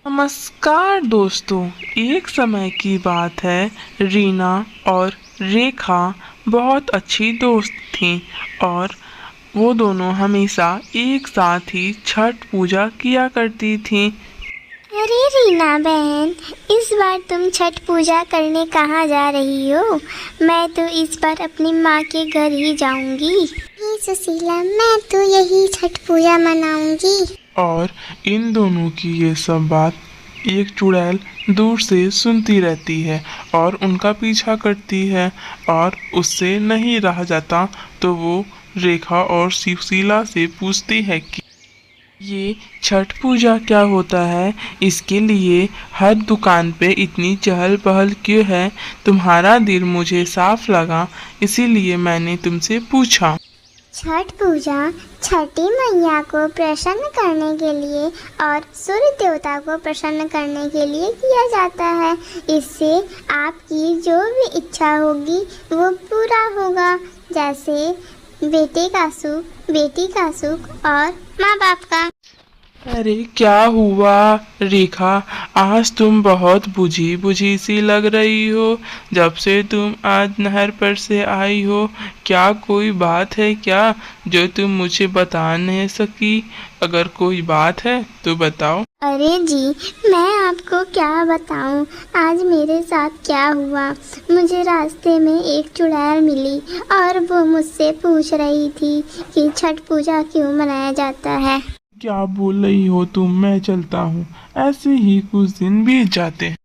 नमस्कार दोस्तों। एक समय की बात है, रीना और रेखा बहुत अच्छी दोस्त थीं और वो दोनों हमेशा एक साथ ही छठ पूजा किया करती थीं। अरे रीना बहन, इस बार तुम छठ पूजा करने कहाँ जा रही हो? मैं तो इस बार अपनी माँ के घर ही जाऊंगी। सुशीला, मैं तो यही छठ पूजा मनाऊंगी। और इन दोनों की ये सब बात एक चुड़ैल दूर से सुनती रहती है और उनका पीछा करती है और उससे नहीं रहा जाता तो वो रेखा और सुशीला से पूछती है कि ये छठ पूजा क्या होता है, इसके लिए हर दुकान पे इतनी चहल पहल क्यों है। तुम्हारा दिल मुझे साफ लगा, इसीलिए मैंने तुमसे पूछा। छठ पूजा छठी मैया को प्रसन्न करने के लिए और सूर्य देवता को प्रसन्न करने के लिए किया जाता है। इससे आपकी जो भी इच्छा होगी वो पूरा होगा, जैसे बेटे का सुख, बेटी का सुख और माँ बाप का। अरे क्या हुआ रेखा, आज तुम बहुत बुझी बुझी सी लग रही हो। जब से तुम आज नहर पर से आई हो, क्या कोई बात है क्या जो तुम मुझे बता नहीं सकी? अगर कोई बात है तो बताओ। अरे जी, मैं आपको क्या बताऊं आज मेरे साथ क्या हुआ। मुझे रास्ते में एक चुड़ैल मिली और वो मुझसे पूछ रही थी कि छठ पूजा क्यों मनाया जाता है। क्या बोल रही हो तुम? मैं चलता हूँ, ऐसे ही कुछ दिन बीत जाते हैं।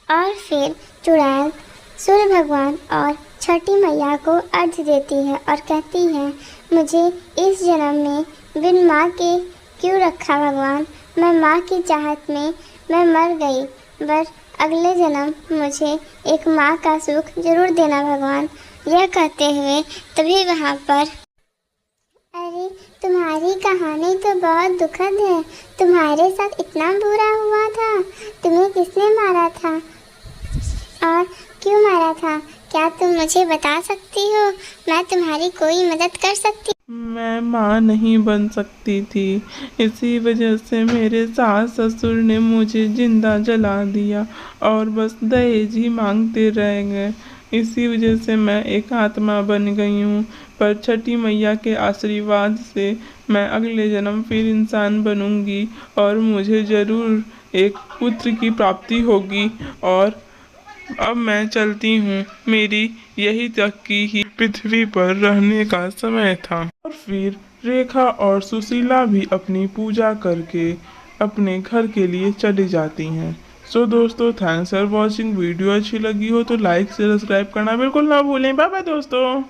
और फिर चुड़ैल सूर्य भगवान और छठी मैया को अर्घ्य देती है और कहती है, मुझे इस जन्म में बिन माँ के क्यों रखा भगवान। मैं माँ की चाहत में मैं मर गई, पर अगले जन्म मुझे एक माँ का सुख जरूर देना भगवान। यह कहते हुए तभी वहाँ पर, अरे तुम्हारी कहानी तो बहुत दुखद है। तुम्हारे साथ इतना बुरा हुआ था? तुम्हें किसने मारा था और क्यों मारा था? क्या तुम मुझे बता सकती हो? मैं तुम्हारी कोई मदद कर सकती। मैं माँ नहीं बन सकती थी, इसी वजह से मेरे सास ससुर ने मुझे जिंदा जला दिया और बस दहेज ही मांगते रह गए। इसी वजह से मैं एक आत्मा बन गई हूँ, पर छठी मैया के आशीर्वाद से मैं अगले जन्म फिर इंसान बनूंगी और मुझे ज़रूर एक पुत्र की प्राप्ति होगी। और अब मैं चलती हूँ, मेरी यही तक की ही पृथ्वी पर रहने का समय था। और फिर रेखा और सुशीला भी अपनी पूजा करके अपने घर के लिए चली जाती हैं। सो दोस्तों, थैंक्स फॉर वॉचिंग। वीडियो अच्छी लगी हो तो लाइक से सब्सक्राइब करना बिल्कुल ना भूलें। बाय बाय दोस्तों।